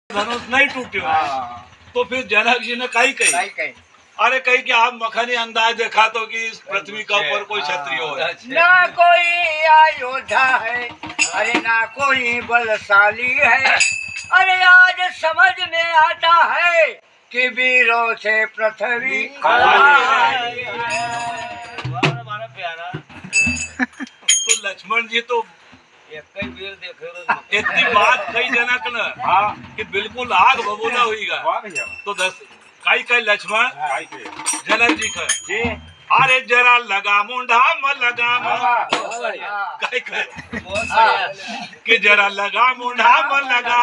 धनुष नहीं टूटे। तो फिर जनक जी ने कही कही अरे कही कि आप मखानी अंदाज देखा तो कि इस पृथ्वी का ऊपर कोई क्षत्रिय हो ना कोई अयोध्या है, अरे ना कोई बलशाली है। अरे आज समझ में आता है कि वीरों से पृथ्वी तो लक्ष्मण जी तो वीर देखे इतनी बात कही जनक ने कि बिल्कुल आग बबूला हुईगा। तो कई लक्ष्मण जनक जी का अरे जरा लगा मुंडा म लगा कि जरा लगा मुंडा म लगा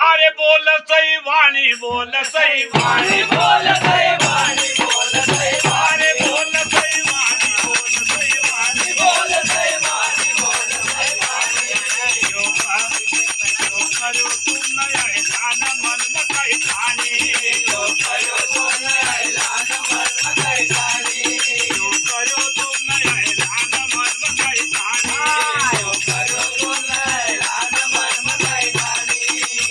अरे बोल सही वाणी बोल सही वाणी बोल सही वाणी बोल सही अरे बोल सही वाणी बोल सही वाणी बोल सही वाणी बोल सही वाणी यो करो तुम नया ऐलान मन में कही कहानी यो करो तुम नया ऐलान मन में कही कहानी यो करो तुम नया ऐलान मन में कही कहानी यो करो तुम नया ऐलान मन में कही कहानी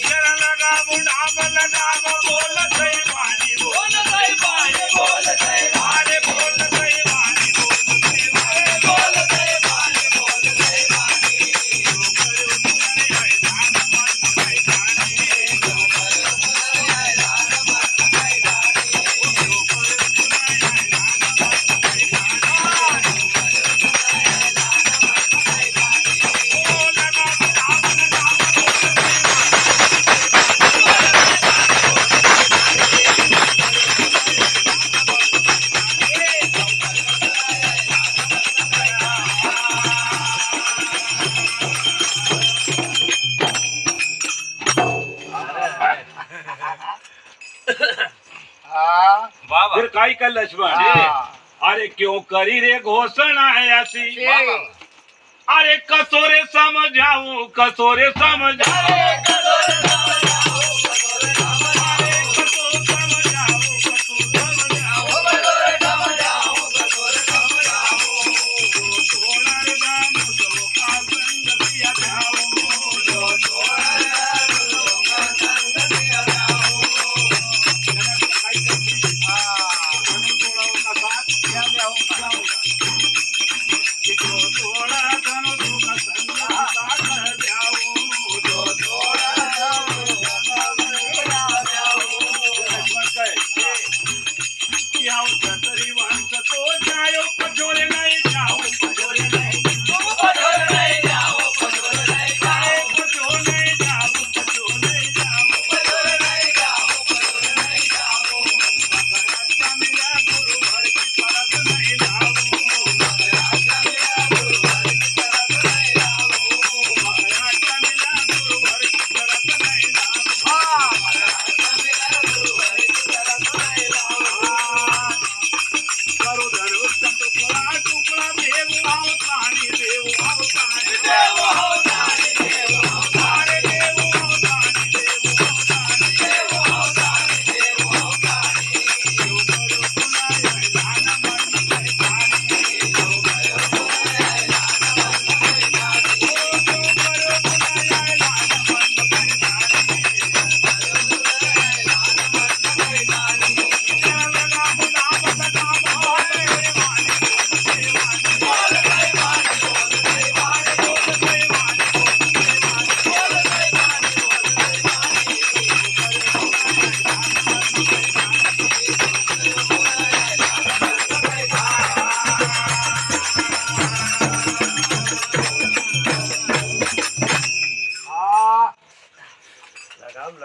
जरा लगा मुंडा लगा बोल सही वाणी बोल सही वाणी बोल सही वाणी बोल सही वाणी बोल सही वाणी बोल सही वाणी बोल सही वाणी यो करो तुम नया ऐलान मन में कही कहानी यो करो तुम नया ऐलान मन में कही कहानी यो करो तुम नया ऐलान मन में कही कहानी यो करो तुम नया ऐलान मन में कही कहानी ओ लगा लगा फिर काई कर लक्ष्मण अरे क्यों करी रे घोषणा है ऐसी अरे कसोरे समझाऊं कसोरे समझाऊं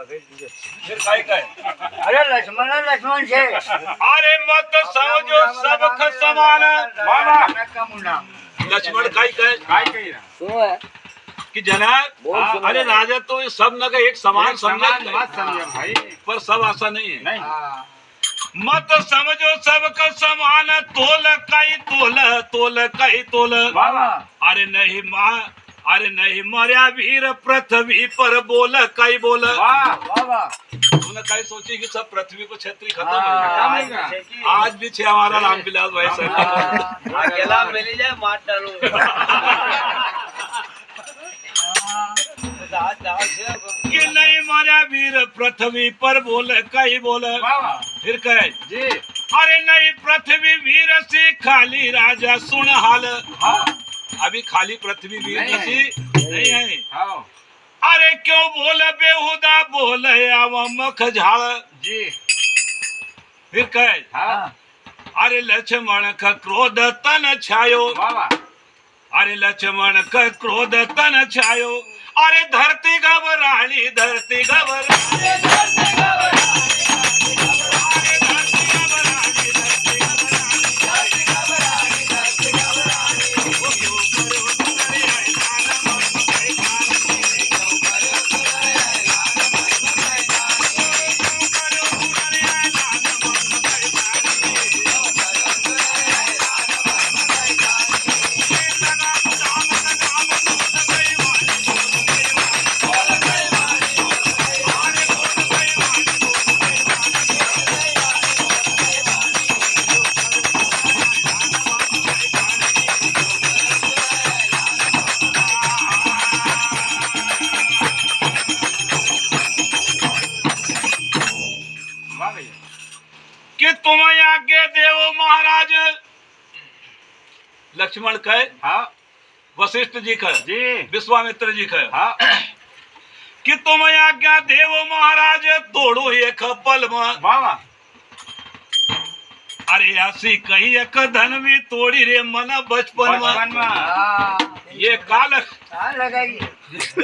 फिर अरे लक्ष्मण से अरे मत समझो सबक समान लक्ष्मण कहे कि जनक अरे राजा तो सब न एक समान समझे पर सब ऐसा नहीं है मत समझो सबका समान तोल कई तोल तोल कई तोल अरे नहीं माँ अरे नहीं मर्या वीर पृथ्वी पर बोल कई बोल उन्होंने कई सोची कि सब पृथ्वी को छत्री खत्म हो गया आज भी छे हमारा रामविलास भाई सर अकेला मिल जाए मार डालू कि नहीं मारा वीर पृथ्वी पर बोल कई बोल फिर कहे जी अरे नहीं पृथ्वी वीर सी खाली राजा सुन हाल अभी खाली पृथ्वी वीर नहीं सी नहीं है हाँ अरे क्यों बोल बेहुदा बोल आवा मख झाड़ जी फिर कहे हाँ अरे लक्ष्मण का क्रोध तन छायो बाबा अरे लक्ष्मण का क्रोध तन छायो अरे धरती घबरानी धरती घबरानी अरे धरती घबरानी कि तुम आज्ञा देवो महाराज लक्ष्मण कहे हाँ वशिष्ठ जी कहे जी विश्वामित्र जी कहे हाँ कि तुम आज्ञा देवो महाराज तोड़ो एक पल में बाबा अरे ऐसी कही एक धनवी तोड़ी रे मन बचपन बचपन में में ये काल लगाइए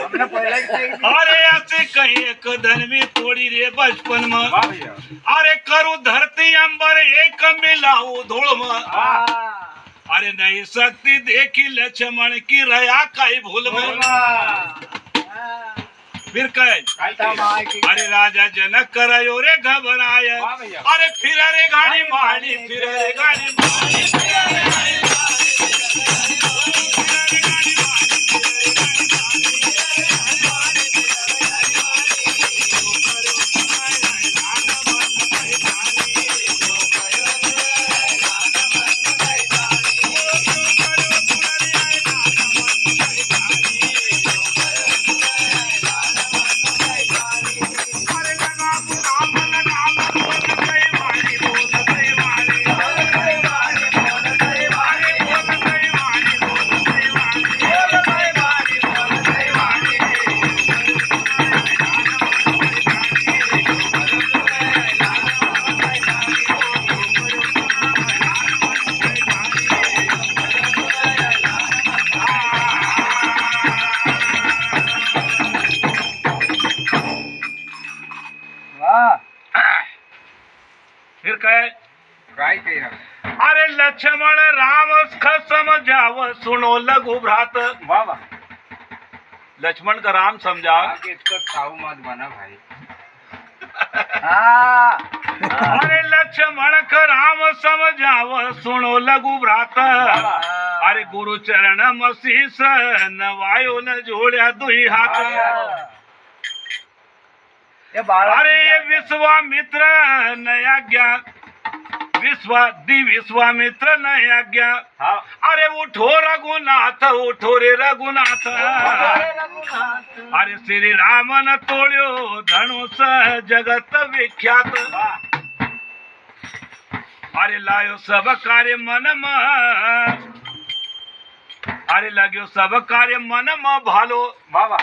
हमने पहले ही कही थी। अरे ऐसी कही एक धनवी तोड़ी रे बचपन में वाह भैया अरे करू धरती अंबर एक मिलाऊ धूल में हाँ अरे नहीं शक्ति देखी लक्ष्मण की रया कई भूल में फिर कहे अरे राजा जनक करयो रे घबराय वाह भैया अरे फिर अरे गाड़ी मारी फिर अरे गाड़ी मारी फिर अरे गाड़ी फिर कहे काय कही अरे लक्ष्मण राम समझाव सुनो लघु भ्रात बाबा लक्ष्मण का राम समझा आगे इसको ताऊ मत बना भाई अरे लक्ष्मण का राम समझाव सुनो लघु भ्रात अरे गुरु चरण मसीस नवायो न जोड़या दुई हाथ ये बालक अरे ये विश्वामित्र नया ज्ञान विश्वामित्र नया ज्ञान हाँ अरे उठो रघुनाथ उठो रे रघुनाथ अरे श्री राम न तोड़ियो धनुष जगत विख्यात अरे लायो सब कार्य मन में अरे लग्यो सब कार्य मन में भालो बाबा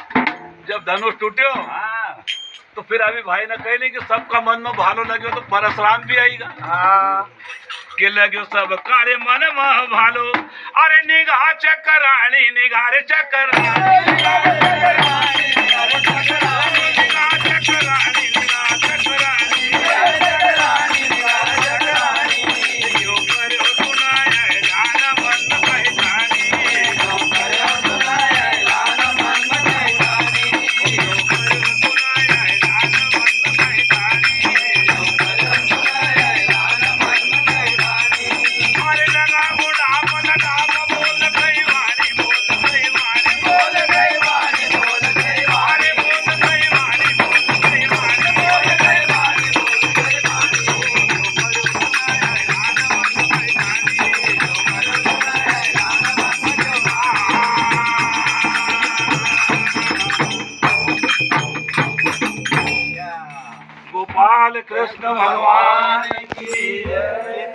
जब धनुष टूट्यो हाँ तो फिर अभी भाई ने कहले कि सबका मन में भालो लग्यो तो परशुराम भी आएगा के लग्यो सब कार्य मन में भालो अरे निगाह चकरानी निगाह रे चकरानी निगाह चकरानी निगाह चकरानी यो करो सुनाया गाना मन पहचानी यो करो सुनाया गाना मन पहचानी यो करो सुनाया गाना मन पहचानी यो करो सुनाया गाना मन पहचानी अरे लगा बुढ़ा बोल गई वारी बोल गई वारी बोल गई वारी बोल गई गोपाल कृष्ण भगवान की जय.